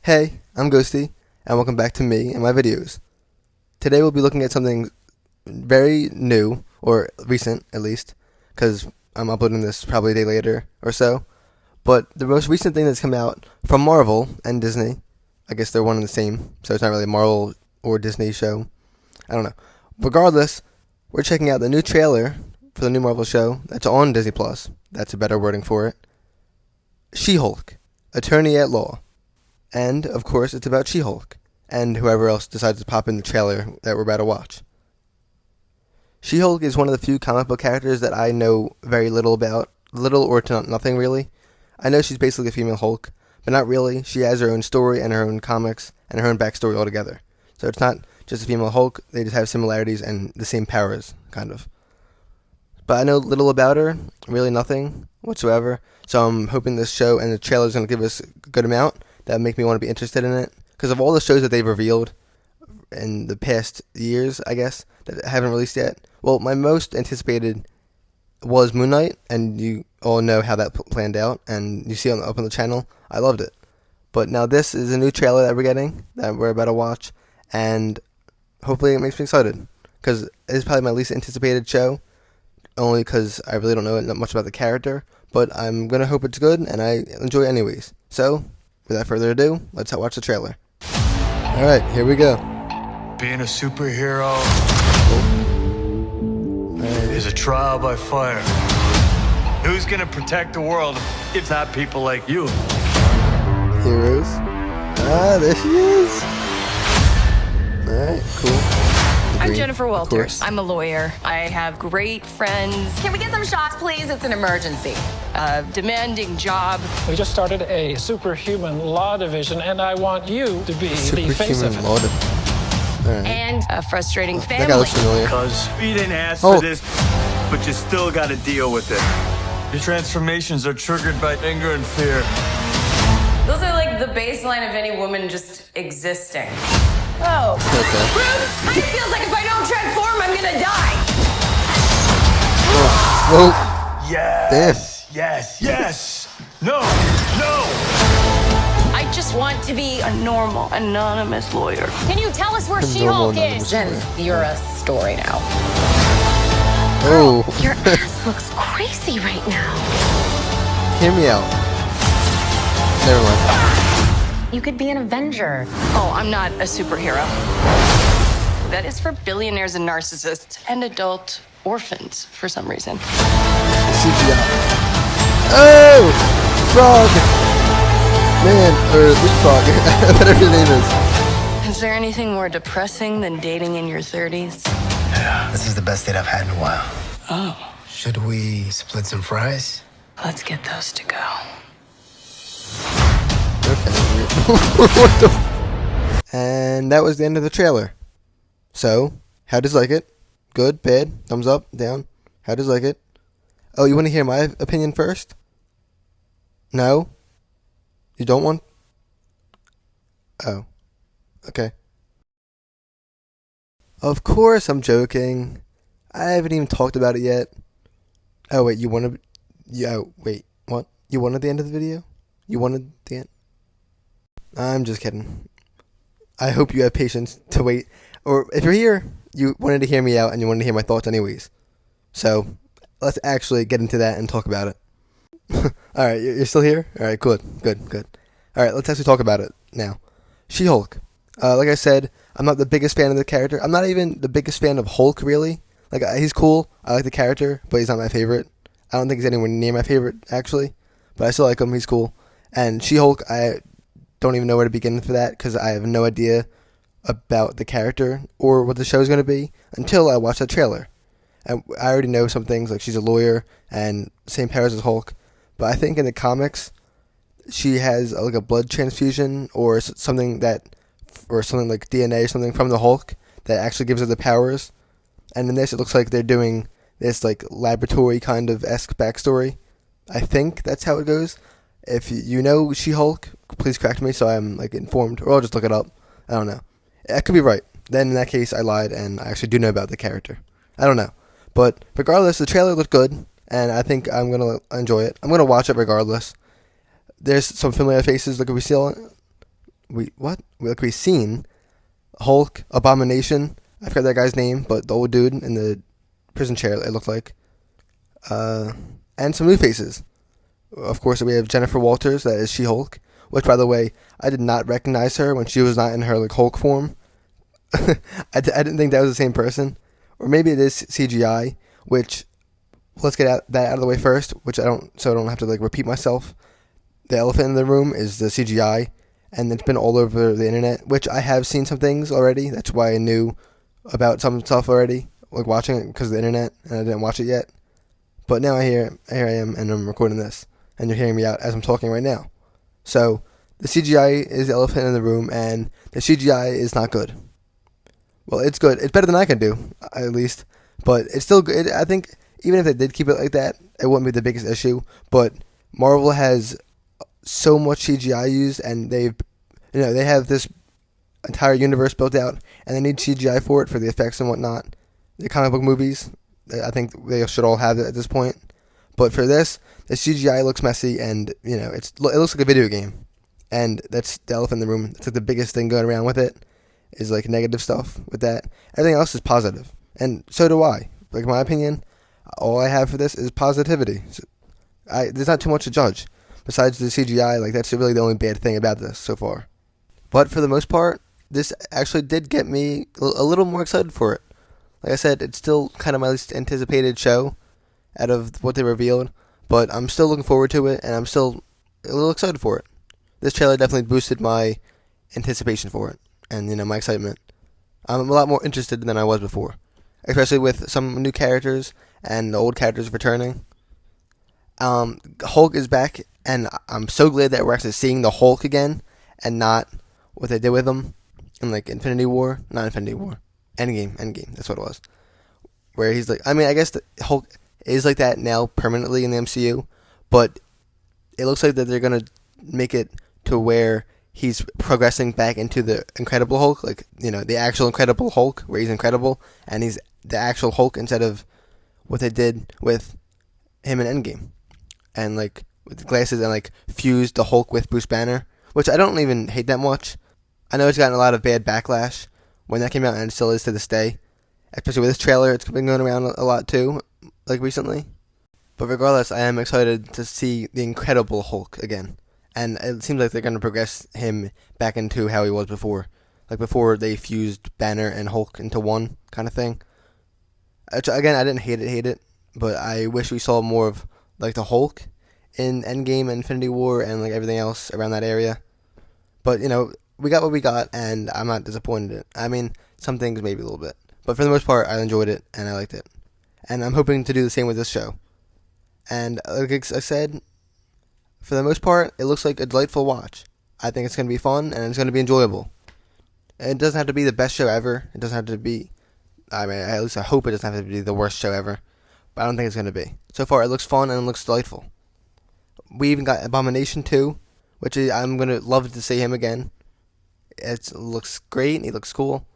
Hey, I'm Ghosty, and welcome back to me and my videos. Today we'll be looking at something very new, or recent at least, because I'm uploading this probably a day later or so. But the most recent thing that's come out from Marvel and Disney, I guess they're one and the same, so it's not really a Marvel or Disney show. I don't know. Regardless, we're checking out the new trailer for the new Marvel show that's on Disney Plus. That's a better wording for it. She-Hulk, Attorney at Law. And, of course, it's about She-Hulk, and whoever else decides to pop in the trailer that we're about to watch. She-Hulk is one of the few comic book characters that I know very little about, little or nothing really. I know she's basically a female Hulk, but not really. She has her own story and her own comics and her own backstory altogether. So it's not just a female Hulk, they just have similarities and the same powers, kind of. But I know little about her, really nothing whatsoever, so I'm hoping this show and the trailer is going to give us a good amount that make me want to be interested in it. Because of all the shows that they've revealed in the past years, I guess, that haven't released yet. Well, my most anticipated was Moon Knight, and you all know how that planned out, and you see it up on the channel. I loved it. But now this is a new trailer that we're getting, that we're about to watch, and hopefully it makes me excited. Because it's probably my least anticipated show, only because I really don't know much about the character. But I'm going to hope it's good, and I enjoy it anyways. So, without further ado, let's watch the trailer. Alright, here we go. Being a superhero is a trial by fire. Who's gonna protect the world if not people like you? Heroes. Ah, there she is. Alright, cool. I'm Jennifer Walters. I'm a lawyer. I have great friends. Can we get some shots, please? It's an emergency. A demanding job. We just started a superhuman law division, and I want you to be the face of Superhuman it. law division. Alright. And a frustrating That guy family. looks familiar. Cause we didn't ask Oh. for this, but you still gotta deal with it. Your transformations are triggered by anger and fear. Those are like the baseline of any woman just existing. Oh. Okay. Bruce, it feels like if I don't transform, I'm gonna die. Whoa. Yes, yes, yes. No, no. I just want to be a normal, anonymous lawyer. Can you tell us where Normal She-Hulk anonymous is? Jen, you're a story now. Oh. Your ass looks crazy right now. Hear me out. Never mind. You could be an Avenger. Oh, I'm not a superhero. That is for billionaires and narcissists and adult orphans for some reason. CGI. Oh! Frog! Man, or leapfrog, whatever his name is. Is there anything more depressing than dating in your 30s? This is the best date I've had in a while. Oh, Should we split some fries? let's get those to go. Okay. What the And that was the end of the trailer. So, how does like it? Good, bad, thumbs up, down? How does like it? Oh, you want to hear my opinion first? No? You don't want? Oh. Okay. Of course I'm joking. I haven't even talked about it yet. Oh, wait, you wanted... Yeah, wait, what? You wanted the end of the video? You wanted the end? I'm just kidding. I hope you have patience to wait. Or if you're here, you wanted to hear me out and you wanted to hear my thoughts anyways. So, let's actually get into that and talk about it. Alright, you're still here? Alright, good. Alright, let's actually talk about it now. She-Hulk. Like I said, I'm not the biggest fan of the character. I'm not even the biggest fan of Hulk, really. Like, he's cool. I like the character, but he's not my favorite. I don't think he's anywhere near my favorite, actually. But I still like him. He's cool. And She-Hulk, I don't even know where to begin for that because I have no idea about the character or what the show is going to be until I watch that trailer. And I already know some things, like she's a lawyer and same powers as Hulk. But I think in the comics, she has like a blood transfusion or something like DNA or something from the Hulk that actually gives her the powers. And in this, it looks like they're doing this like laboratory kind of esque backstory. I think that's how it goes. If you know She-Hulk, please correct me so I'm like informed, or I'll just look it up. I don't know. I could be right. Then in that case, I lied, and I actually do know about the character. I don't know. But regardless, the trailer looked good, and I think I'm going to enjoy it. I'm going to watch it regardless. There's some familiar faces like we see we've seen Hulk, Abomination. I forgot that guy's name, but the old dude in the prison chair, it looked like. And some new faces. Of course, we have Jennifer Walters, that is She-Hulk, which, by the way, I did not recognize her when she was not in her like Hulk form. I didn't think that was the same person. Or maybe it is CGI, which, let's get that out of the way first, which I don't have to like repeat myself. The elephant in the room is the CGI, and it's been all over the internet, which I have seen some things already. That's why I knew about some stuff already, like watching it because of the internet, and I didn't watch it yet. But now here I am, and I'm recording this, and you're hearing me out as I'm talking right now. So the CGI is the elephant in the room, and the CGI is not good. Well, it's good. It's better than I can do, at least. But it's still good. I think even if they did keep it like that, it wouldn't be the biggest issue. But Marvel has so much CGI used, and they have this entire universe built out, and they need CGI for it, for the effects and whatnot. The comic book movies, I think they should all have it at this point. But for this, the CGI looks messy, and it looks like a video game, and that's the elephant in the room. It's like the biggest thing going around with it is like negative stuff with that. Everything else is positive, and so do I. Like, in my opinion, all I have for this is positivity. So there's not too much to judge besides the CGI. Like, that's really the only bad thing about this so far. But for the most part, this actually did get me a little more excited for it. Like I said, it's still kind of my least anticipated show out of what they revealed, but I'm still looking forward to it, and I'm still a little excited for it. This trailer definitely boosted my anticipation for it, and my excitement. I'm a lot more interested than I was before, especially with some new characters and the old characters returning. Hulk is back, and I'm so glad that we're actually seeing the Hulk again, and not what they did with him in like Endgame. That's what it was. Where he's like, I mean, I guess the Hulk is like that now permanently in the MCU, but it looks like that they're gonna make it to where he's progressing back into the Incredible Hulk, like the actual Incredible Hulk, where he's incredible and he's the actual Hulk instead of what they did with him in Endgame, and like with the glasses and like fused the Hulk with Bruce Banner, which I don't even hate that much. I know it's gotten a lot of bad backlash when that came out, and it still is to this day. Especially with this trailer, it's been going around a lot too, like recently. But regardless, I am excited to see the Incredible Hulk again. And it seems like they're going to progress him back into how he was before. Like before they fused Banner and Hulk into one kind of thing. Again, I didn't hate it, but I wish we saw more of like the Hulk in Endgame and Infinity War and like everything else around that area. But, we got what we got, and I'm not disappointed. I mean, some things maybe a little bit. But for the most part, I enjoyed it, and I liked it. And I'm hoping to do the same with this show. And like I said, for the most part, it looks like a delightful watch. I think it's going to be fun, and it's going to be enjoyable. And it doesn't have to be the best show ever. It doesn't have to be, I mean, at least I hope it doesn't have to be the worst show ever. But I don't think it's going to be. So far, it looks fun, and it looks delightful. We even got Abomination 2, which I'm going to love to see him again. It looks great. He looks cool.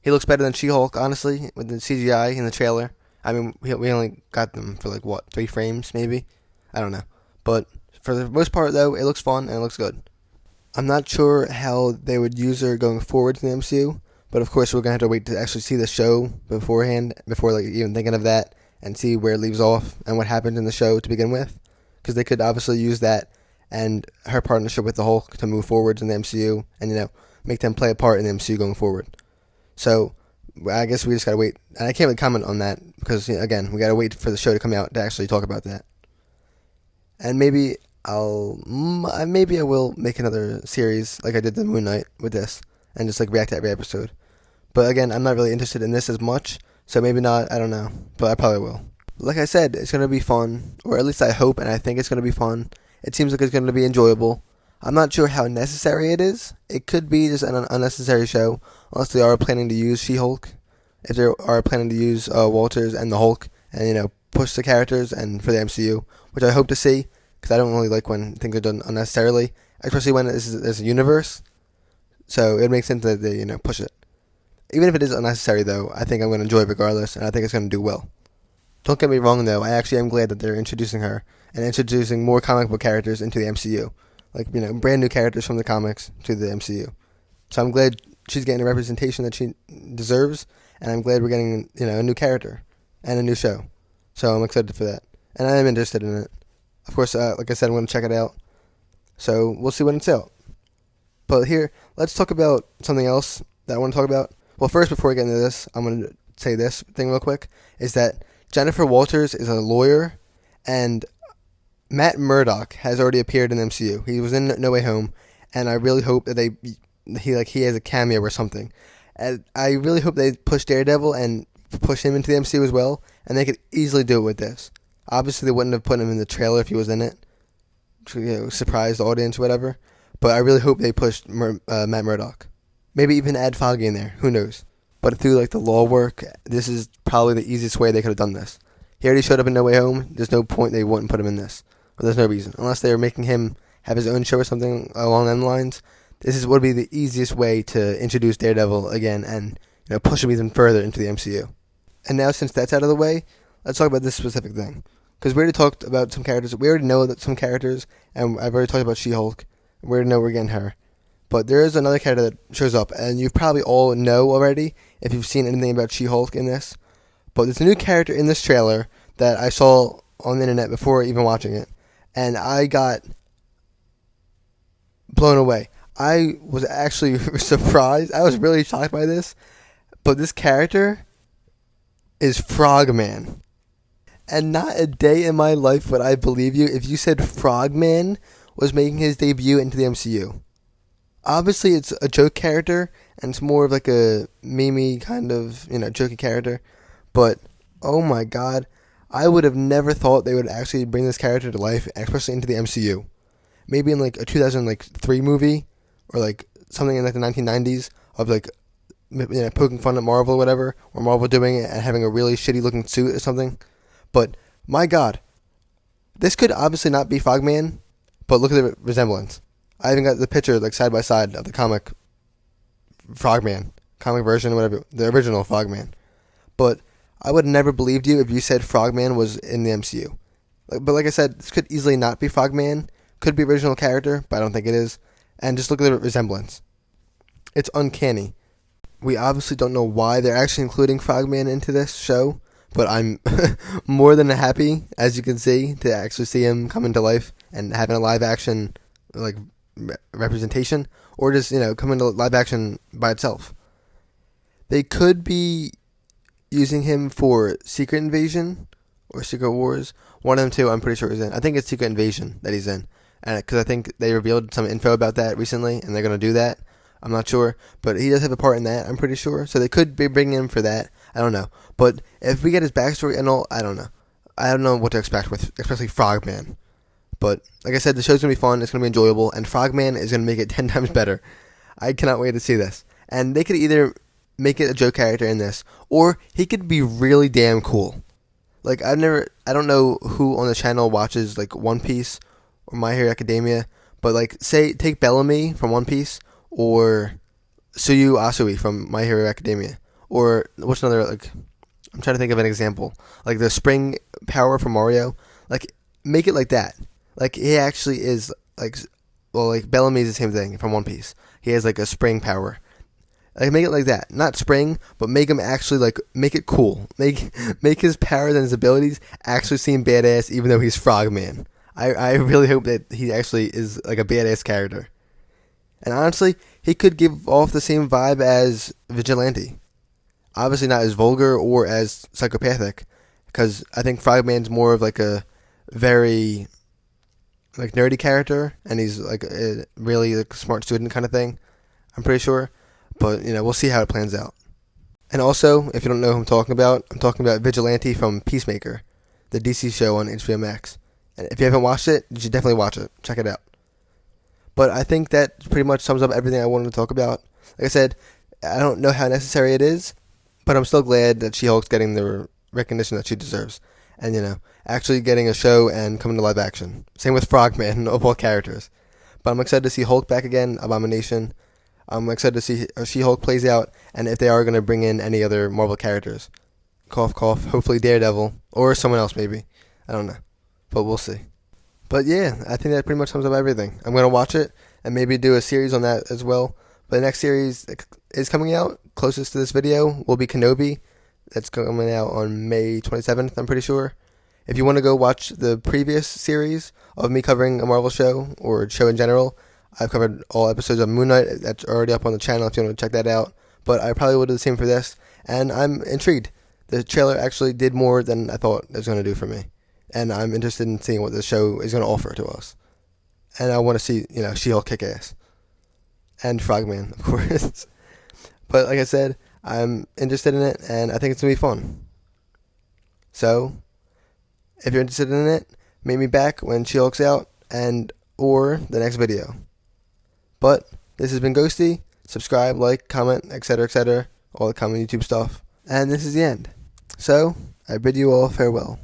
He looks better than She-Hulk, honestly, with the CGI in the trailer. I mean, we only got them for 3 frames, maybe? I don't know. But for the most part, though, it looks fun and it looks good. I'm not sure how they would use her going forward to the MCU, but of course we're going to have to wait to actually see the show beforehand, before even thinking of that, and see where it leaves off and what happened in the show to begin with. Because they could obviously use that and her partnership with the Hulk to move forwards in the MCU and, make them play a part in the MCU going forward. So I guess we just gotta wait, and I can't really comment on that because again, we gotta wait for the show to come out to actually talk about that. And maybe I will make another series like I did the Moon Knight with this, and just react to every episode. But again, I'm not really interested in this as much, so maybe not. I don't know, but I probably will. Like I said, it's gonna be fun, or at least I hope, and I think it's gonna be fun. It seems like it's gonna be enjoyable. I'm not sure how necessary it is. It could be just an unnecessary show, unless they are planning to use She-Hulk. If they are planning to use Walters and the Hulk, and push the characters and for the MCU, which I hope to see, because I don't really like when things are done unnecessarily, especially when this is a universe. So it makes sense that they push it. Even if it is unnecessary, though, I think I'm going to enjoy it regardless, and I think it's going to do well. Don't get me wrong, though. I actually am glad that they're introducing her and introducing more comic book characters into the MCU. like, brand new characters from the comics to the MCU. So I'm glad she's getting the representation that she deserves, and I'm glad we're getting, a new character and a new show. So I'm excited for that, and I am interested in it. Of course, like I said, I'm going to check it out. So we'll see when it's out. But here, let's talk about something else that I want to talk about. Well, first, before we get into this, I'm going to say this thing real quick, is that Jennifer Walters is a lawyer, and Matt Murdock has already appeared in the MCU. He was in No Way Home, and I really hope that he has a cameo or something. And I really hope they push Daredevil and push him into the MCU as well, and they could easily do it with this. Obviously, they wouldn't have put him in the trailer if he was in it, to surprise the audience or whatever, but I really hope they pushed Matt Murdock. Maybe even add Foggy in there, who knows. But through like the law work, this is probably the easiest way they could have done this. He already showed up in No Way Home. There's no point they wouldn't put him in this. Or there's no reason. Unless they were making him have his own show or something along them lines. Would be the easiest way to introduce Daredevil again and push him even further into the MCU. And now since that's out of the way, let's talk about this specific thing. Because we already talked about some characters. We already know that some characters, and I've already talked about She-Hulk. We already know we're getting her. But there is another character that shows up, and you probably all know already if you've seen anything about She-Hulk in this. But there's a new character in this trailer that I saw on the internet before even watching it, and I got blown away. I was actually surprised. I was really shocked by this. But this character is Frogman. And not a day in my life would I believe you if you said Frogman was making his debut into the MCU. Obviously, it's a joke character, and it's more of like a meme kind of, jokey character. But, oh my god, I would have never thought they would actually bring this character to life, especially into the MCU. Maybe in like a 2003 movie, or like something in like the 1990s of like, poking fun at Marvel or whatever, or Marvel doing it and having a really shitty looking suit or something. But, my god, this could obviously not be Frogman, but look at the resemblance. I even got the picture like side by side of the comic Frogman, comic version, whatever, the original Frogman. But I would have never believed you if you said Frogman was in the MCU. But like I said, this could easily not be Frogman. Could be original character, but I don't think it is. And just look at the resemblance. It's uncanny. We obviously don't know why they're actually including Frogman into this show, but I'm more than happy, as you can see, to actually see him come into life and having a live action like representation, or just come into live action by itself. They could be using him for Secret Invasion or Secret Wars. One of them two, I'm pretty sure is in. I think it's Secret Invasion that he's in, and because I think they revealed some info about that recently, and they're gonna do that. I'm not sure, but he does have a part in that, I'm pretty sure. So they could be bringing him for that. I don't know. But if we get his backstory and all, I don't know. I don't know what to expect with, especially Frogman. But like I said, the show's going to be fun. It's going to be enjoyable. And Frogman is going to make it 10 times better. I cannot wait to see this. And they could either make it a joke character in this, or he could be really damn cool. Like, I don't know who on the channel watches, like, One Piece or My Hero Academia. But, like, take Bellamy from One Piece, or Suyu Asui from My Hero Academia. Or, what's another, like, I'm trying to think of an example. Like, the spring power from Mario. Like, make it like that. Like, he actually is, like, well, like, Bellamy is the same thing from One Piece. He has, like, a spring power. Like, make it like that. Not spring, but make him actually, like, make it cool. Make his powers and his abilities actually seem badass, even though he's Frogman. I really hope that he actually is, like, a badass character. And honestly, he could give off the same vibe as Vigilante. Obviously not as vulgar or as psychopathic, because I think Frogman's more of, like, a very, like, nerdy character, and he's like a really like smart student kind of thing, I'm pretty sure. But we'll see how it plans out. And also, if you don't know who I'm talking about Vigilante from Peacemaker, the DC show on HBO Max. And if you haven't watched it, you should definitely watch it. Check it out. But I think that pretty much sums up everything I wanted to talk about. Like I said, I don't know how necessary it is, but I'm still glad that She-Hulk's getting the recognition that she deserves. And, actually getting a show and coming to live action. Same with Frogman of all characters. But I'm excited to see Hulk back again, Abomination. I'm excited to see how She-Hulk plays out, and if they are going to bring in any other Marvel characters. Cough, cough. Hopefully Daredevil, or someone else maybe. I don't know. But we'll see. But yeah, I think that pretty much sums up everything. I'm going to watch it and maybe do a series on that as well. But the next series is coming out closest to this video will be Kenobi. That's coming out on May 27th, I'm pretty sure. If you want to go watch the previous series of me covering a Marvel show or show in general, I've covered all episodes of Moon Knight. That's already up on the channel if you want to check that out. But I probably will do the same for this. And I'm intrigued. The trailer actually did more than I thought it was going to do for me. And I'm interested in seeing what the show is going to offer to us. And I want to see, She-Hulk kick ass. And Frogman, of course. But like I said, I'm interested in it, and I think it's going to be fun. So, if you're interested in it, meet me back when She-Hulk's out, or the next video. But, this has been Ghosty. Subscribe, like, comment, etc., all the common YouTube stuff. And this is the end. So, I bid you all farewell.